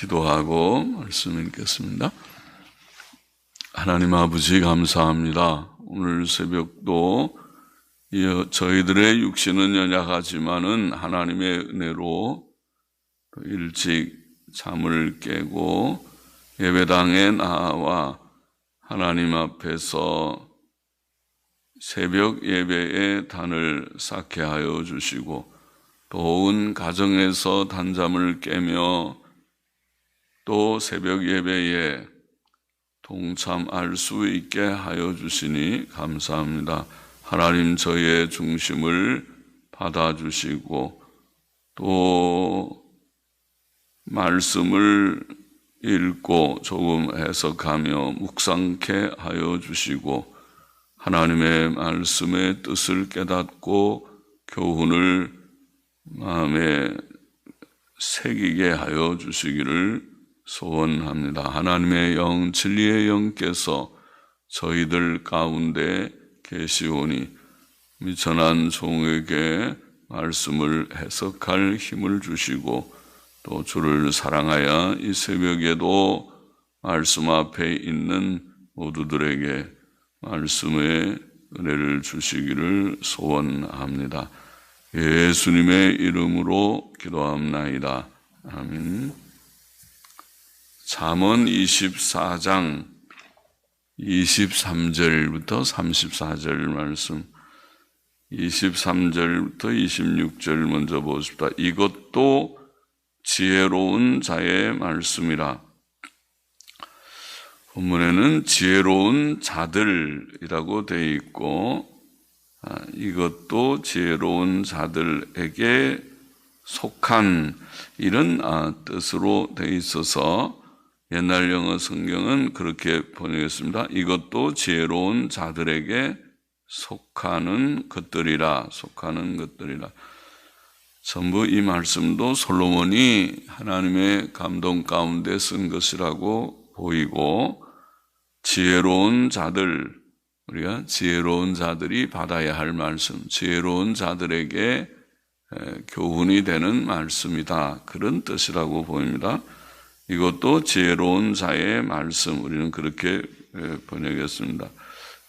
기도하고 말씀 읽겠습니다. 하나님 아버지 감사합니다. 오늘 새벽도 저희들의 육신은 연약하지만은 하나님의 은혜로 일찍 잠을 깨고 예배당에 나와 하나님 앞에서 새벽 예배의 단을 쌓게 하여 주시고 또 온 가정에서 단잠을 깨며 또 새벽 예배에 동참할 수 있게 하여 주시니 감사합니다. 하나님 저희의 중심을 받아주시고 또 말씀을 읽고 조금 해석하며 묵상케 하여 주시고 하나님의 말씀의 뜻을 깨닫고 교훈을 마음에 새기게 하여 주시기를 소원합니다. 하나님의 영, 진리의 영께서 저희들 가운데 계시오니 미천한 종에게 말씀을 해석할 힘을 주시고 또 주를 사랑하여 이 새벽에도 말씀 앞에 있는 모두들에게 말씀의 은혜를 주시기를 소원합니다. 예수님의 이름으로 기도합나이다. 아멘. 잠언 24장 23절부터 34절 말씀, 23절부터 26절 먼저 보십시다. 이것도 지혜로운 자의 말씀이라. 본문에는 지혜로운 자들이라고 되어 있고 이것도 지혜로운 자들에게 속한 이런 뜻으로 되어 있어서 옛날 영어 성경은 그렇게 번역했습니다. 이것도 지혜로운 자들에게 속하는 것들이라. 전부 이 말씀도 솔로몬이 하나님의 감동 가운데 쓴 것이라고 보이고 지혜로운 자들, 우리가 지혜로운 자들이 받아야 할 말씀, 지혜로운 자들에게 교훈이 되는 말씀이다. 그런 뜻이라고 보입니다. 이것도 지혜로운 자의 말씀, 우리는 그렇게 번역했습니다.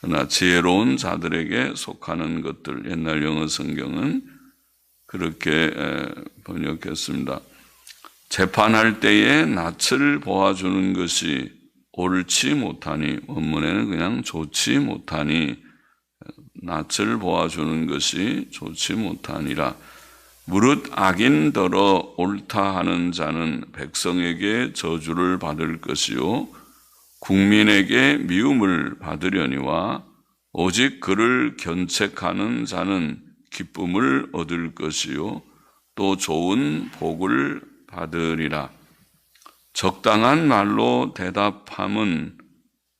그러나 지혜로운 자들에게 속하는 것들, 옛날 영어 성경은 그렇게 번역했습니다. 재판할 때에 낯을 보아주는 것이 옳지 못하니, 원문에는 그냥 좋지 못하니, 낯을 보아주는 것이 좋지 못하니라. 무릇 악인더러 옳다 하는 자는 백성에게 저주를 받을 것이요 국민에게 미움을 받으려니와 오직 그를 견책하는 자는 기쁨을 얻을 것이요 또 좋은 복을 받으리라. 적당한 말로 대답함은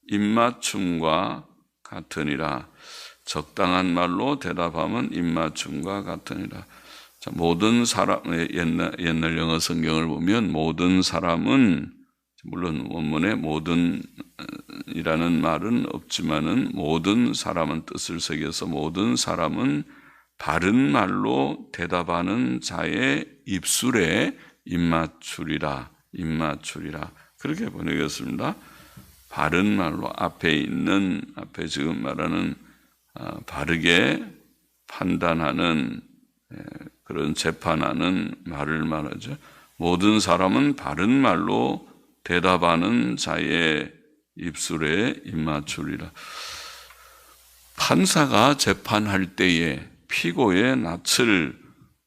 입맞춤과 같으니라. 적당한 말로 대답함은 입맞춤과 같으니라. 자, 모든 사람, 옛날 영어 성경을 보면 모든 사람은, 물론 원문에 모든이라는 말은 없지만은 모든 사람은 뜻을 새겨서 모든 사람은 바른 말로 대답하는 자의 입술에 입맞추리라. 그렇게 번역했습니다. 바른 말로 앞에 지금 말하는 바르게 판단하는 그런 재판하는 말을 말하죠. 모든 사람은 바른 말로 대답하는 자의 입술에 입맞추리라. 판사가 재판할 때에 피고의 낯을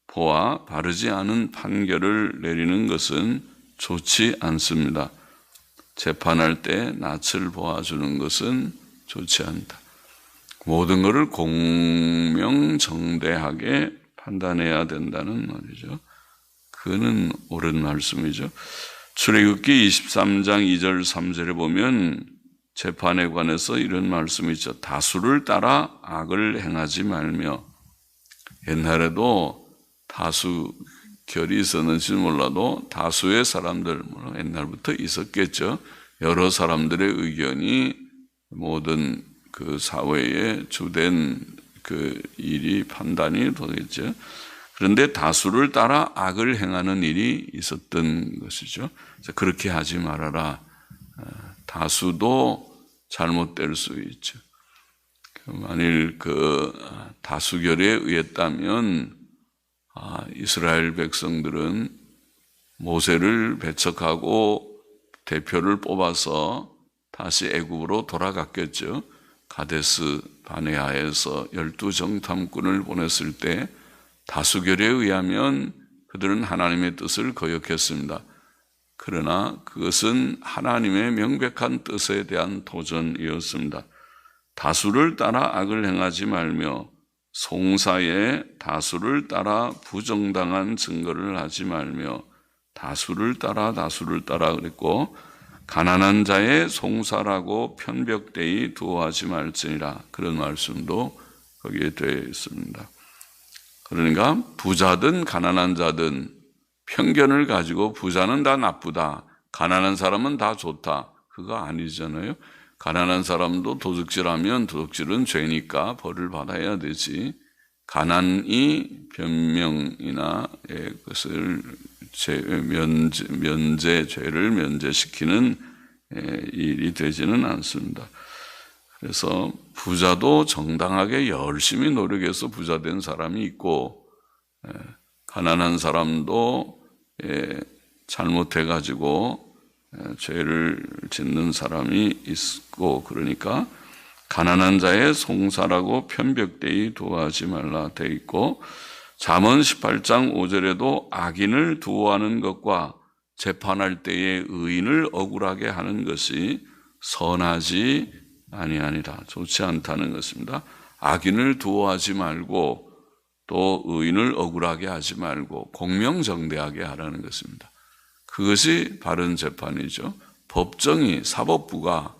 보아 바르지 않은 판결을 내리는 것은 좋지 않습니다. 재판할 때 낯을 보아주는 것은 좋지 않다. 모든 것을 공명정대하게 판단해야 된다는 말이죠. 그는 옳은 말씀이죠. 출애굽기 23장 2절 3절에 보면 재판에 관해서 이런 말씀이 있죠. 다수를 따라 악을 행하지 말며. 옛날에도 다수결이 있었는지는 몰라도 다수의 사람들, 옛날부터 있었겠죠. 여러 사람들의 의견이 모든 그 사회의 주된 그 일이 판단이 되겠죠. 그런데 다수를 따라 악을 행하는 일이 있었던 것이죠. 그래서 그렇게 하지 말아라. 다수도 잘못될 수 있죠. 만일 그 다수결에 의했다면 이스라엘 백성들은 모세를 배척하고 대표를 뽑아서 다시 애굽으로 돌아갔겠죠. 가데스 바네아에서 12정탐꾼을 보냈을 때 다수결에 의하면 그들은 하나님의 뜻을 거역했습니다. 그러나 그것은 하나님의 명백한 뜻에 대한 도전이었습니다. 다수를 따라 악을 행하지 말며 송사에 다수를 따라 부정당한 증거를 하지 말며 다수를 따라 그랬고 가난한 자의 송사라고 편벽되이 두어하지 말지니라. 그런 말씀도 거기에 되어 있습니다. 그러니까 부자든 가난한 자든 편견을 가지고 부자는 다 나쁘다, 가난한 사람은 다 좋다, 그거 아니잖아요. 가난한 사람도 도둑질하면 도둑질은 죄니까 벌을 받아야 되지, 가난이 변명이나 그것을 죄를 면제시키는 일이 되지는 않습니다. 그래서 부자도 정당하게 열심히 노력해서 부자 된 사람이 있고, 가난한 사람도 잘못해가지고 죄를 짓는 사람이 있고, 그러니까 가난한 자의 송사라고 편벽되이 두어하지 말라 돼 있고, 잠언 18장 5절에도 악인을 두어하는 것과 재판할 때에 의인을 억울하게 하는 것이 선하지 아니하니라. 좋지 않다는 것입니다. 악인을 두어하지 말고 또 의인을 억울하게 하지 말고 공명정대하게 하라는 것입니다. 그것이 바른 재판이죠. 법정이, 사법부가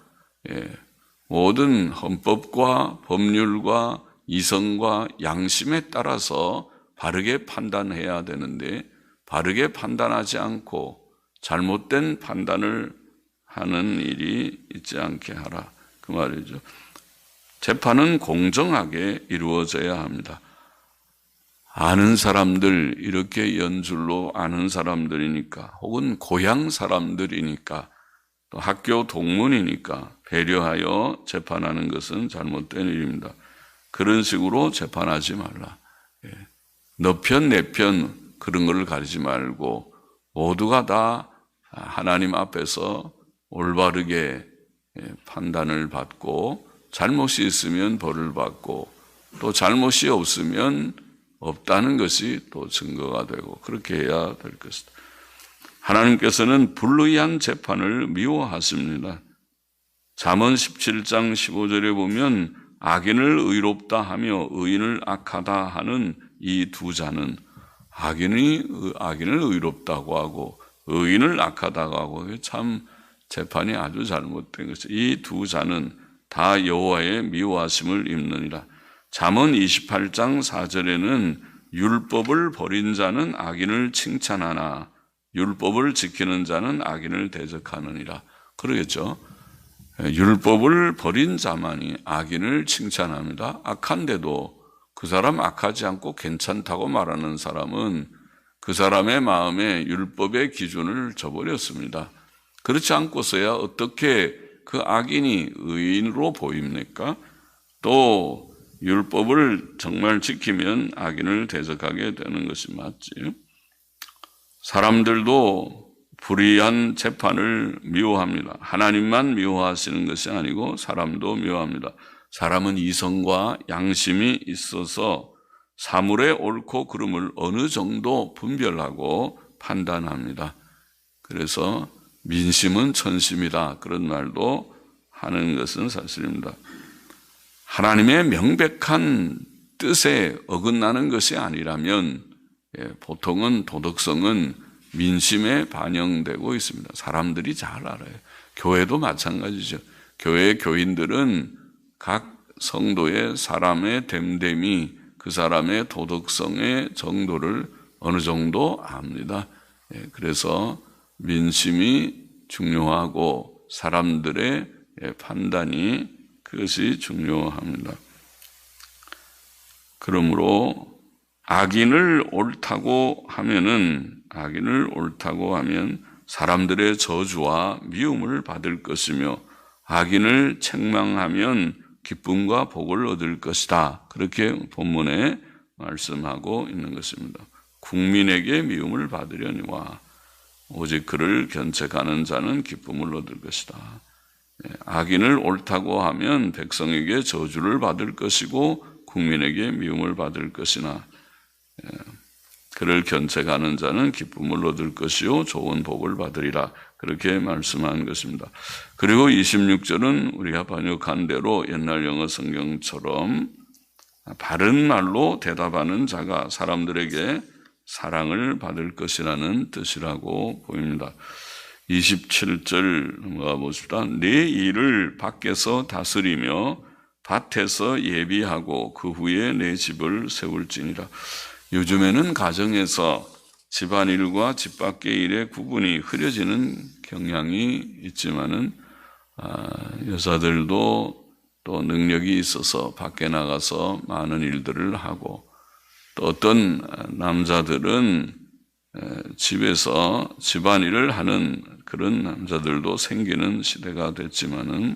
모든 헌법과 법률과 이성과 양심에 따라서 바르게 판단해야 되는데, 바르게 판단하지 않고 잘못된 판단을 하는 일이 있지 않게 하라, 그 말이죠. 재판은 공정하게 이루어져야 합니다. 아는 사람들, 이렇게 연줄로 아는 사람들이니까, 혹은 고향 사람들이니까, 또 학교 동문이니까 배려하여 재판하는 것은 잘못된 일입니다. 그런 식으로 재판하지 말라. 너 편, 내 편, 그런 걸 가리지 말고 모두가 다 하나님 앞에서 올바르게 판단을 받고, 잘못이 있으면 벌을 받고 또 잘못이 없으면 없다는 것이 또 증거가 되고, 그렇게 해야 될 것이다. 하나님께서는 불의한 재판을 미워하십니다. 잠언 17장 15절에 보면 악인을 의롭다 하며 의인을 악하다 하는 이 두 자는, 악인을 의롭다고 하고 의인을 악하다고 하고, 참 재판이 아주 잘못된 것이죠. 이 두 자는 다 여호와의 미워하심을 입느니라. 잠언 28장 4절에는 율법을 버린 자는 악인을 칭찬하나 율법을 지키는 자는 악인을 대적하느니라. 그러겠죠. 율법을 버린 자만이 악인을 칭찬합니다. 악한데도 그 사람 악하지 않고 괜찮다고 말하는 사람은 그 사람의 마음에 율법의 기준을 저버렸습니다. 그렇지 않고서야 어떻게 그 악인이 의인으로 보입니까? 또 율법을 정말 지키면 악인을 대적하게 되는 것이 맞지. 사람들도 불의한 재판을 미워합니다. 하나님만 미워하시는 것이 아니고 사람도 미워합니다. 사람은 이성과 양심이 있어서 사물의 옳고 그름을 어느 정도 분별하고 판단합니다. 그래서 민심은 천심이다, 그런 말도 하는 것은 사실입니다. 하나님의 명백한 뜻에 어긋나는 것이 아니라면 보통은 도덕성은 민심에 반영되고 있습니다. 사람들이 잘 알아요. 교회도 마찬가지죠. 교회 교인들은 각 성도의 사람의 됨됨이, 그 사람의 도덕성의 정도를 어느 정도 압니다. 그래서 민심이 중요하고 사람들의 판단이, 그것이 중요합니다. 그러므로 악인을 옳다고 하면 사람들의 저주와 미움을 받을 것이며 악인을 책망하면 기쁨과 복을 얻을 것이다. 그렇게 본문에 말씀하고 있는 것입니다. 국민에게 미움을 받으려니와 오직 그를 견책하는 자는 기쁨을 얻을 것이다. 악인을 옳다고 하면 백성에게 저주를 받을 것이고 국민에게 미움을 받을 것이나 그를 견책하는 자는 기쁨을 얻을 것이요 좋은 복을 받으리라. 그렇게 말씀한 것입니다. 그리고 26절은 우리가 번역한 대로 옛날 영어 성경처럼 바른 말로 대답하는 자가 사람들에게 사랑을 받을 것이라는 뜻이라고 보입니다. 27절 넘어가 보십시다. 내 일을 밖에서 다스리며 밭에서 예비하고 그 후에 내 집을 세울지니라. 요즘에는 가정에서 집안일과 집 밖의 일의 구분이 흐려지는 경향이 있지만은 여자들도 또 능력이 있어서 밖에 나가서 많은 일들을 하고 또 어떤 남자들은 집에서 집안일을 하는 그런 남자들도 생기는 시대가 됐지만은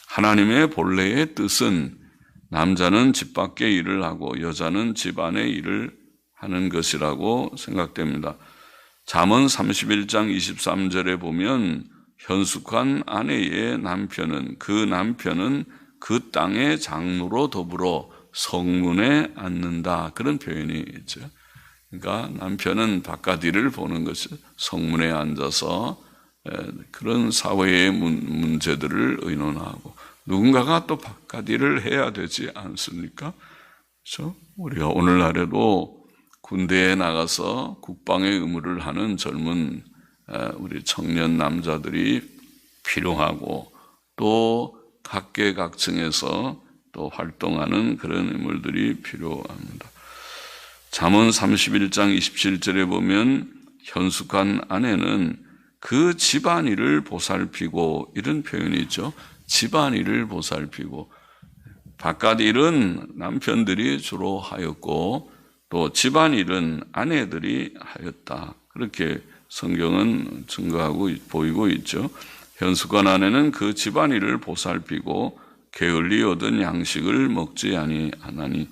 하나님의 본래의 뜻은 남자는 집 밖의 일을 하고 여자는 집 안의 일을 하는 것이라고 생각됩니다. 잠언 31장 23절에 보면 현숙한 아내의 남편은 그 땅의 장로로 더불어 성문에 앉는다. 그런 표현이 있죠. 그러니까 남편은 바깥 일을 보는 것이 성문에 앉아서 그런 사회의 문제들을 의논하고 누군가가 또 바깥 일을 해야 되지 않습니까? 그렇죠? 우리가 오늘날에도 군대에 나가서 국방의 의무를 하는 젊은 우리 청년 남자들이 필요하고 또 각계각층에서 또 활동하는 그런 인물들이 필요합니다. 잠언 31장 27절에 보면 현숙한 아내는 그 집안일을 보살피고 이런 표현이 있죠. 집안일을 보살피고 바깥 일은 남편들이 주로 하였고 또 집안일은 아내들이 하였다. 그렇게 성경은 증거하고 보이고 있죠. 현숙한 아내는 그 집안일을 보살피고 게을리 얻은 양식을 먹지 아니하나니.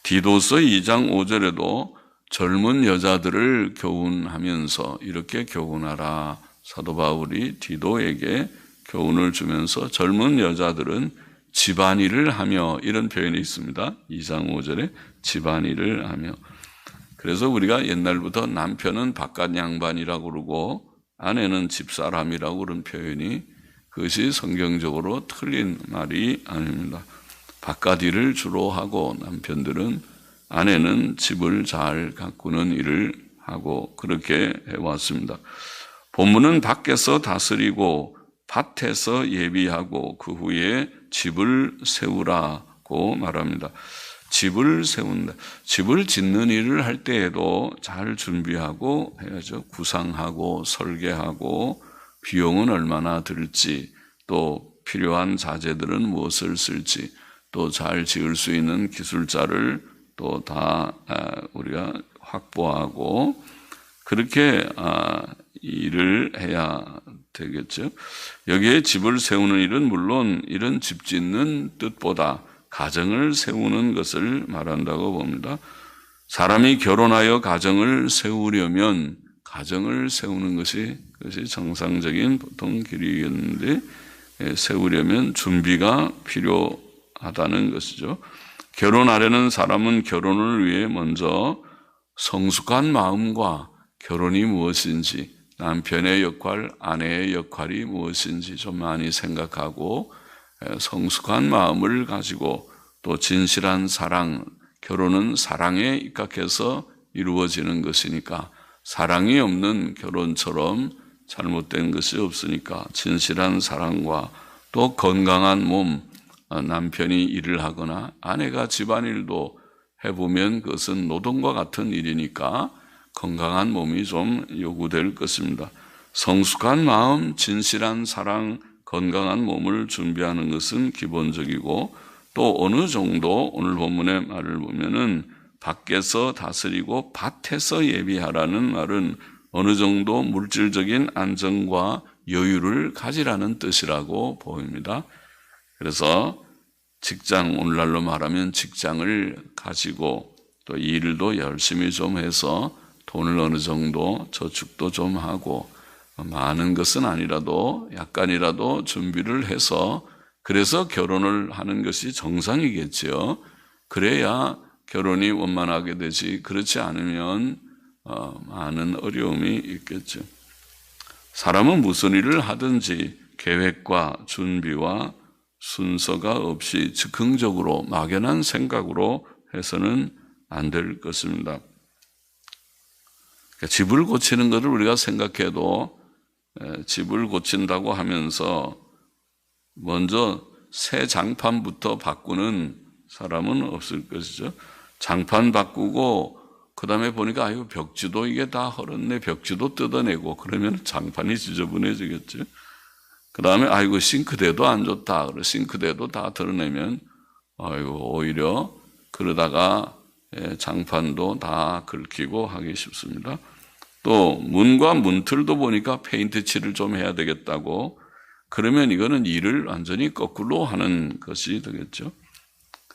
디도서 2장 5절에도 젊은 여자들을 교훈하면서 이렇게 교훈하라. 사도 바울이 디도에게 교훈을 주면서 젊은 여자들은 집안일을 하며 이런 표현이 있습니다. 2장 5절에 집안일을 하며. 그래서 우리가 옛날부터 남편은 바깥 양반이라고 그러고 아내는 집사람이라고 그런 표현이 그것이 성경적으로 틀린 말이 아닙니다. 바깥 일을 주로 하고 남편들은 아내는 집을 잘 가꾸는 일을 하고 그렇게 해왔습니다. 본문은 밖에서 다스리고 밭에서 예비하고 그 후에 집을 세우라고 말합니다. 집을 세운다. 집을 짓는 일을 할 때에도 잘 준비하고 해야죠. 구상하고 설계하고 비용은 얼마나 들지 또 필요한 자재들은 무엇을 쓸지 또 잘 지을 수 있는 기술자를 또 다 우리가 확보하고 그렇게 일을 해야 되겠죠. 여기에 집을 세우는 일은 물론 이런 집 짓는 뜻보다 가정을 세우는 것을 말한다고 봅니다. 사람이 결혼하여 가정을 세우려면 가정을 세우는 것이 정상적인 보통 길이였는데 세우려면 준비가 필요하다는 것이죠. 결혼하려는 사람은 결혼을 위해 먼저 성숙한 마음과 결혼이 무엇인지 남편의 역할, 아내의 역할이 무엇인지 좀 많이 생각하고 성숙한 마음을 가지고 또 진실한 사랑, 결혼은 사랑에 입각해서 이루어지는 것이니까 사랑이 없는 결혼처럼 잘못된 것이 없으니까 진실한 사랑과 또 건강한 몸, 남편이 일을 하거나 아내가 집안일도 해보면 그것은 노동과 같은 일이니까 건강한 몸이 좀 요구될 것입니다. 성숙한 마음, 진실한 사랑, 건강한 몸을 준비하는 것은 기본적이고 또 어느 정도 오늘 본문의 말을 보면은 밖에서 다스리고 밭에서 예비하라는 말은 어느 정도 물질적인 안정과 여유를 가지라는 뜻이라고 보입니다. 그래서 직장, 오늘날로 말하면 직장을 가지고 또 일도 열심히 좀 해서 돈을 어느 정도 저축도 좀 하고 많은 것은 아니라도 약간이라도 준비를 해서 그래서 결혼을 하는 것이 정상이겠지요. 그래야 결혼이 원만하게 되지 그렇지 않으면 많은 어려움이 있겠죠. 사람은 무슨 일을 하든지 계획과 준비와 순서가 없이 즉흥적으로 막연한 생각으로 해서는 안 될 것입니다. 집을 고치는 것을 우리가 생각해도 집을 고친다고 하면서 먼저 새 장판부터 바꾸는 사람은 없을 것이죠. 장판 바꾸고 그 다음에 보니까 아이고 벽지도 이게 다 헐었네, 벽지도 뜯어내고 그러면 장판이 지저분해지겠죠. 그 다음에 아이고 싱크대도 안 좋다, 그래 싱크대도 다 드러내면 아이고 오히려 그러다가 장판도 다 긁히고 하기 쉽습니다. 또 문과 문틀도 보니까 페인트 칠을 좀 해야 되겠다고 그러면 이거는 일을 완전히 거꾸로 하는 것이 되겠죠.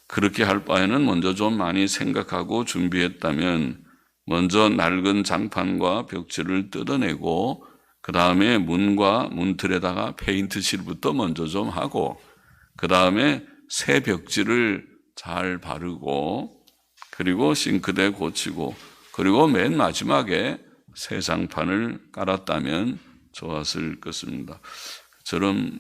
그렇게 할 바에는 먼저 좀 많이 생각하고 준비했다면 먼저 낡은 장판과 벽지를 뜯어내고 그 다음에 문과 문틀에다가 페인트 칠부터 먼저 좀 하고 그 다음에 새 벽지를 잘 바르고 그리고 싱크대 고치고 그리고 맨 마지막에 새 장판을 깔았다면 좋았을 것입니다. 저런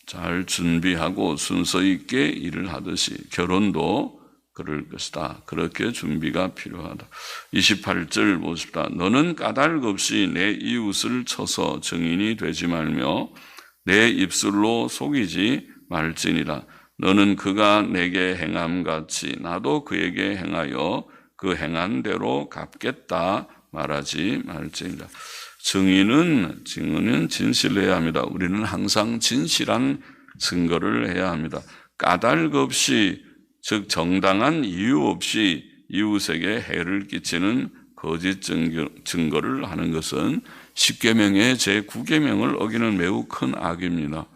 잘 준비하고 순서 있게 일을 하듯이 결혼도 그럴 것이다. 그렇게 준비가 필요하다. 28절 보십시다. 너는 까닭 없이 내 이웃을 쳐서 증인이 되지 말며 내 입술로 속이지 말지니라. 너는 그가 내게 행함같이 나도 그에게 행하여 그 행한 대로 갚겠다 말하지 말지니라. 증인은 진실해야 합니다. 우리는 항상 진실한 증거를 해야 합니다. 까닭 없이 즉 정당한 이유 없이 이웃에게 해를 끼치는 거짓 증거를 하는 것은 10계명의 제9계명을 어기는 매우 큰 악입니다.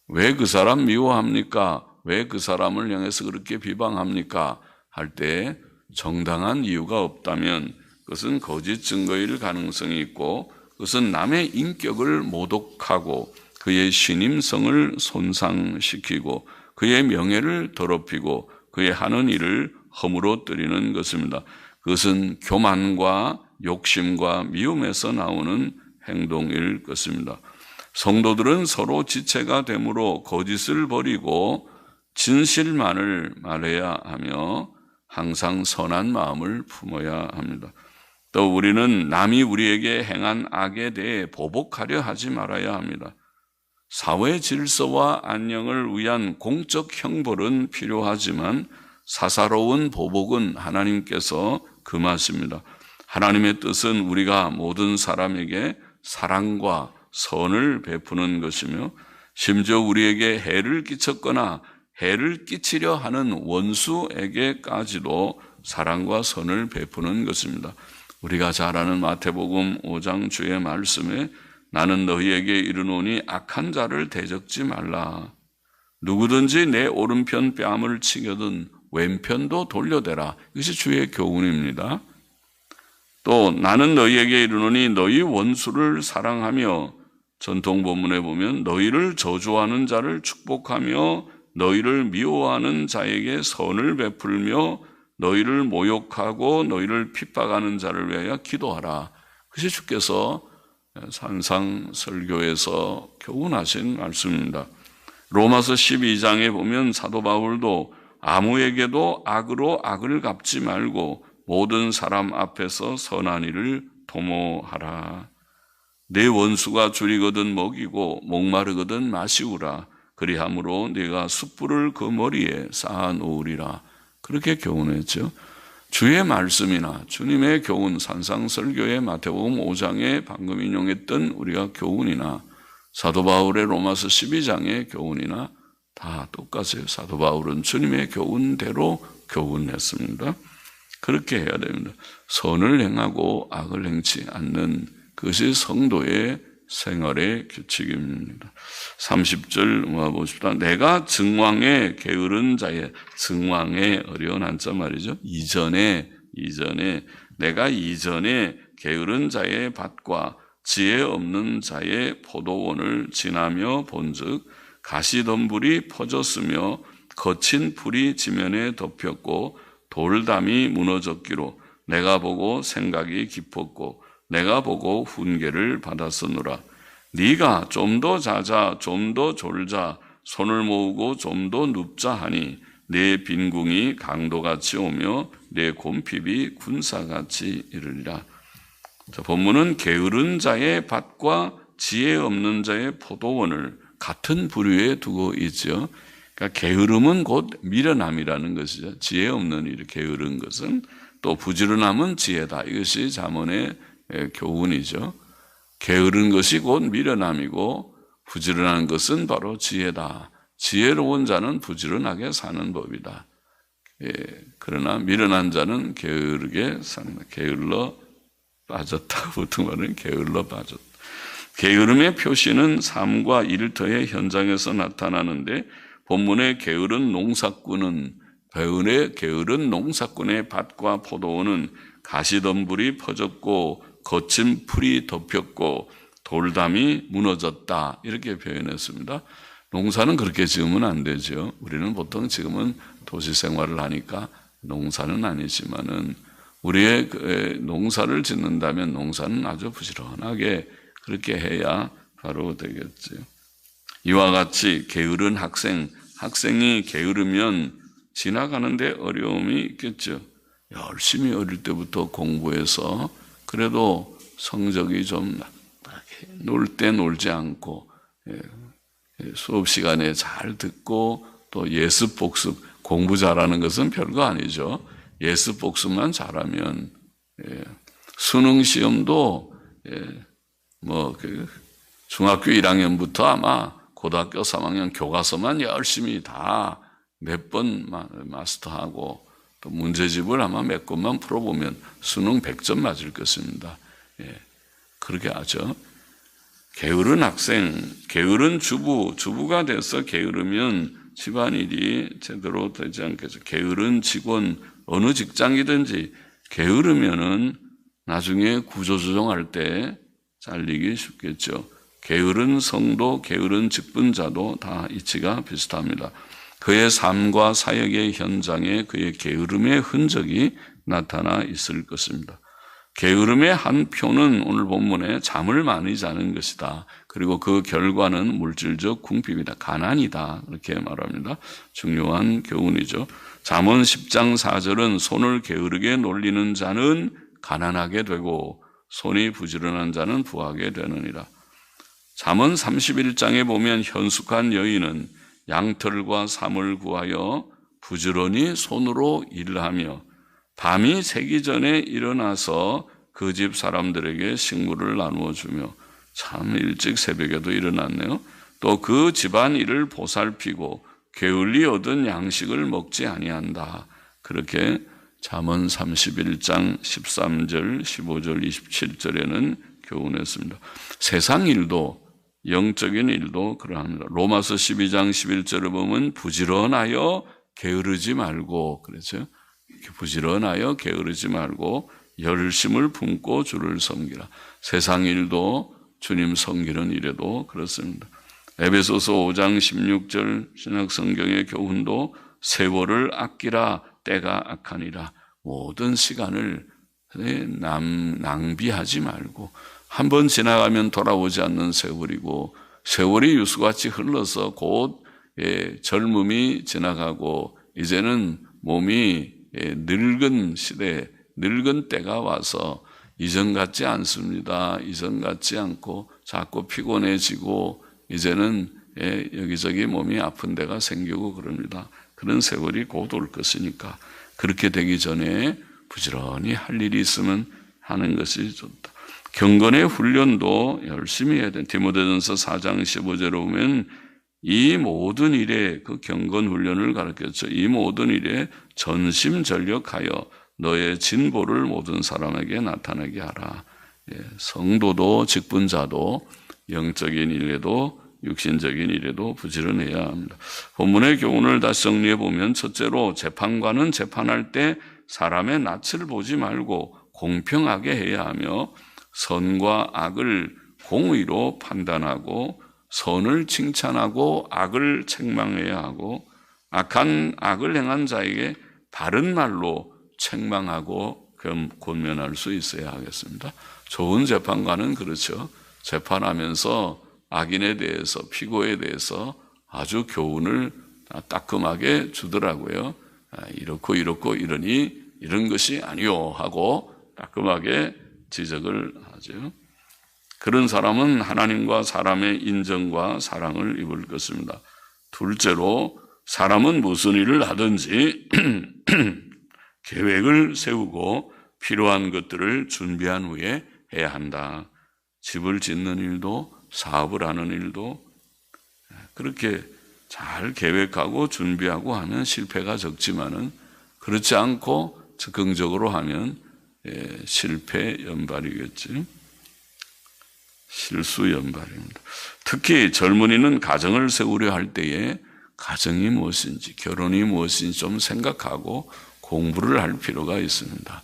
왜 그 사람 미워합니까? 왜 그 사람을 향해서 그렇게 비방합니까? 할 때 정당한 이유가 없다면 그것은 거짓 증거일 가능성이 있고 그것은 남의 인격을 모독하고 그의 신임성을 손상시키고 그의 명예를 더럽히고 그의 하는 일을 허물어뜨리는 것입니다. 그것은 교만과 욕심과 미움에서 나오는 행동일 것입니다. 성도들은 서로 지체가 되므로 거짓을 버리고 진실만을 말해야 하며 항상 선한 마음을 품어야 합니다. 또 우리는 남이 우리에게 행한 악에 대해 보복하려 하지 말아야 합니다. 사회 질서와 안녕을 위한 공적 형벌은 필요하지만 사사로운 보복은 하나님께서 금하십니다. 하나님의 뜻은 우리가 모든 사람에게 사랑과 선을 베푸는 것이며 심지어 우리에게 해를 끼쳤거나 해를 끼치려 하는 원수에게까지도 사랑과 선을 베푸는 것입니다. 우리가 잘 아는 마태복음 5장 주의 말씀에 나는 너희에게 이르노니 악한 자를 대적지 말라. 누구든지 내 오른편 뺨을 치거든 왼편도 돌려대라. 이것이 주의 교훈입니다. 또 나는 너희에게 이르노니 너희 원수를 사랑하며 전통 본문에 보면 너희를 저주하는 자를 축복하며 너희를 미워하는 자에게 선을 베풀며 너희를 모욕하고 너희를 핍박하는 자를 위하여 기도하라. 그것이 주께서 산상설교에서 교훈하신 말씀입니다. 로마서 12장에 보면 사도 바울도 아무에게도 악으로 악을 갚지 말고 모든 사람 앞에서 선한 일을 도모하라. 내 원수가 줄이거든 먹이고 목마르거든 마시우라. 그리함으로 네가 숯불을 그 머리에 쌓아 놓으리라. 그렇게 교훈했죠. 주의 말씀이나 주님의 교훈, 산상설교의 마태복음 5장에 방금 인용했던 우리가 교훈이나 사도 바울의 로마서 12장의 교훈이나 다 똑같아요. 사도 바울은 주님의 교훈대로 교훈했습니다. 그렇게 해야 됩니다. 선을 행하고 악을 행치 않는 그것이 성도의 생활의 규칙입니다. 30절 모아보십시다. 내가 증왕에 게으른 자의, 증왕에 어려운 한자 말이죠. 이전에 내가 이전에 게으른 자의 밭과 지혜 없는 자의 포도원을 지나며 본즉 가시덤불이 퍼졌으며 거친 풀이 지면에 덮였고 돌담이 무너졌기로 내가 보고 생각이 깊었고 내가 보고 훈계를 받았으노라. 네가 좀 더 자자 좀 더 졸자 손을 모으고 좀 더 눕자 하니 내 빈궁이 강도같이 오며 내 곰핍이 군사같이 이르리라. 자, 본문은 게으른 자의 밭과 지혜 없는 자의 포도원을 같은 부류에 두고 있죠. 그러니까 게으름은 곧 미련함이라는 것이죠. 지혜 없는 일, 게으른 것은 또 부지런함은 지혜다. 이것이 잠언의 교훈이죠. 게으른 것이 곧 미련함이고 부지런한 것은 바로 지혜다. 지혜로운 자는 부지런하게 사는 법이다. 그러나 미련한 자는 게으르게 삽니다. 게을러 빠졌다. 보통 말은 게을러 빠졌다. 게으름의 표시는 삶과 일터의 현장에서 나타나는데 본문의 게으른 농사꾼의 밭과 포도원은 가시덤불이 퍼졌고 거친 풀이 덮였고 돌담이 무너졌다. 이렇게 표현했습니다. 농사는 그렇게 지으면 안 되죠. 우리는 보통 지금은 도시 생활을 하니까 농사는 아니지만은 우리의 농사를 짓는다면 농사는 아주 부지런하게 그렇게 해야 바로 되겠죠. 이와 같이 게으른 학생이 게으르면 지나가는데 어려움이 있겠죠. 열심히 어릴 때부터 공부해서 그래도 성적이 좀 놀 때 놀지 않고 수업 시간에 잘 듣고 또 예습 복습 공부 잘하는 것은 별거 아니죠. 예습 복습만 잘하면 수능 시험도 중학교 1학년부터 아마 고등학교 3학년 교과서만 열심히 다 몇 번 마스터하고 또 문제집을 아마 몇 권만 풀어보면 수능 100점 맞을 것입니다. 그렇게 하죠. 게으른 학생, 게으른 주부가 돼서 게으르면 집안일이 제대로 되지 않겠죠. 게으른 직원, 어느 직장이든지 게으르면은 나중에 구조조정할 때 잘리기 쉽겠죠. 게으른 성도, 게으른 직분자도 다 이치가 비슷합니다. 그의 삶과 사역의 현장에 그의 게으름의 흔적이 나타나 있을 것입니다. 게으름의 한 표는 오늘 본문에 잠을 많이 자는 것이다. 그리고 그 결과는 물질적 궁핍이다. 가난이다. 이렇게 말합니다. 중요한 교훈이죠. 잠언 10장 4절은 손을 게으르게 놀리는 자는 가난하게 되고 손이 부지런한 자는 부하게 되느니라. 잠언 31장에 보면 현숙한 여인은 양털과 삼을 구하여 부지런히 손으로 일하며 밤이 새기 전에 일어나서 그 집 사람들에게 식물을 나누어 주며 참 일찍 새벽에도 일어났네요. 또 그 집안 일을 보살피고 게을리 얻은 양식을 먹지 아니한다. 그렇게 잠언 31장 13절, 15절, 27절에는 교훈했습니다. 세상 일도 영적인 일도 그러합니다. 로마서 12장 11절을 보면 부지런하여 게으르지 말고 그렇죠. 부지런하여 게으르지 말고 열심을 품고 주를 섬기라. 세상 일도 주님 섬기는 일에도 그렇습니다. 에베소서 5장 16절 신약성경의 교훈도 세월을 아끼라 때가 악하니라. 모든 시간을 낭비하지 말고 한 번 지나가면 돌아오지 않는 세월이고 세월이 유수같이 흘러서 곧 젊음이 지나가고 이제는 몸이 늙은 시대, 늙은 때가 와서 이전 같지 않습니다. 이전 같지 않고 자꾸 피곤해지고 이제는 여기저기 몸이 아픈 데가 생기고 그럽니다. 그런 세월이 곧 올 것이니까 그렇게 되기 전에 부지런히 할 일이 있으면 하는 것이 좋다. 경건의 훈련도 열심히 해야 돼. 디모데전서 4장 15절에 보면 이 모든 일에 그 경건 훈련을 가르쳤죠. 이 모든 일에 전심전력하여 너의 진보를 모든 사람에게 나타나게 하라. 성도도 직분자도 영적인 일에도 육신적인 일에도 부지런해야 합니다. 본문의 교훈을 다시 정리해 보면 첫째로 재판관은 재판할 때 사람의 낯을 보지 말고 공평하게 해야 하며 선과 악을 공의로 판단하고 선을 칭찬하고 악을 책망해야 하고 악을 행한 자에게 바른 말로 책망하고 권면할 수 있어야 하겠습니다. 좋은 재판관은 그렇죠. 재판하면서 악인에 대해서 피고에 대해서 아주 교훈을 따끔하게 주더라고요. 이렇고 이러니 이런 것이 아니요 하고 따끔하게 지적을 하죠. 그런 사람은 하나님과 사람의 인정과 사랑을 입을 것입니다. 둘째로 사람은 무슨 일을 하든지 계획을 세우고 필요한 것들을 준비한 후에 해야 한다. 집을 짓는 일도 사업을 하는 일도 그렇게 잘 계획하고 준비하고 하면 실패가 적지만은 그렇지 않고 즉흥적으로 하면 실패 연발이겠지. 실수 연발입니다. 특히 젊은이는 가정을 세우려 할 때에 가정이 무엇인지 결혼이 무엇인지 좀 생각하고 공부를 할 필요가 있습니다.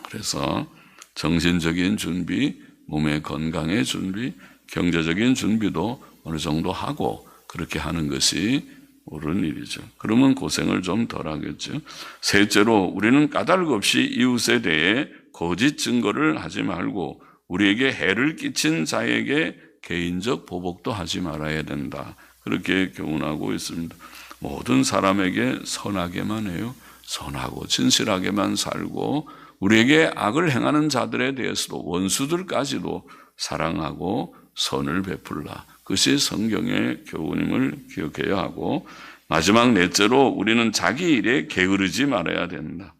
그래서 정신적인 준비, 몸의 건강의 준비, 경제적인 준비도 어느 정도 하고 그렇게 하는 것이 옳은 일이죠. 그러면 고생을 좀 덜 하겠죠. 셋째로 우리는 까닭 없이 이웃에 대해 거짓 증거를 하지 말고 우리에게 해를 끼친 자에게 개인적 보복도 하지 말아야 된다. 그렇게 교훈하고 있습니다. 모든 사람에게 선하게만 해요. 선하고 진실하게만 살고 우리에게 악을 행하는 자들에 대해서도 원수들까지도 사랑하고 선을 베풀라. 그것이 성경의 교훈임을 기억해야 하고 마지막 넷째로 우리는 자기 일에 게으르지 말아야 된다.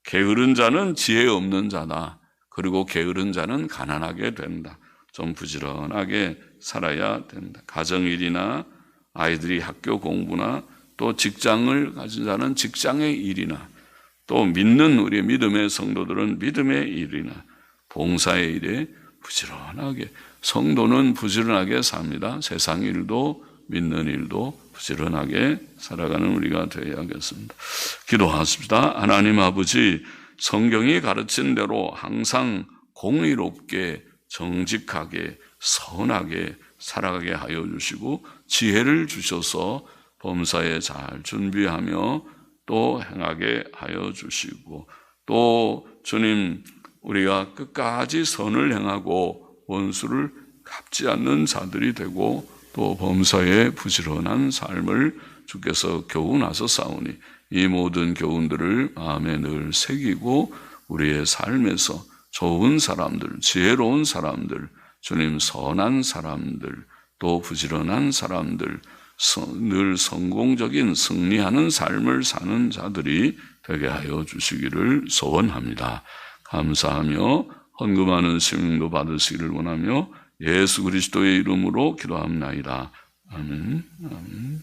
게으른 자는 지혜 없는 자다. 그리고 게으른 자는 가난하게 된다. 좀 부지런하게 살아야 된다. 가정일이나 아이들이 학교 공부나 또 직장을 가진 자는 직장의 일이나 또 믿는 우리의 믿음의 성도들은 믿음의 일이나 봉사의 일에 부지런하게 성도는 부지런하게 삽니다. 세상 일도 믿는 일도 부지런하게 살아가는 우리가 되어야겠습니다. 기도하십시다. 하나님 아버지 성경이 가르친 대로 항상 공의롭게 정직하게 선하게 살아가게 하여 주시고 지혜를 주셔서 범사에 잘 준비하며 또 행하게 하여 주시고 또 주님 우리가 끝까지 선을 행하고 원수를 갚지 않는 자들이 되고 또 범사에 부지런한 삶을 주께서 교훈하셨사오니 이 모든 교훈들을 마음에 늘 새기고 우리의 삶에서 좋은 사람들, 지혜로운 사람들, 주님 선한 사람들, 또 부지런한 사람들, 늘 성공적인 승리하는 삶을 사는 자들이 되게 하여 주시기를 소원합니다. 감사하며 헌금하는 시민도 받으시기를 원하며 예수 그리스도의 이름으로 기도합나이다. 아멘. 아멘.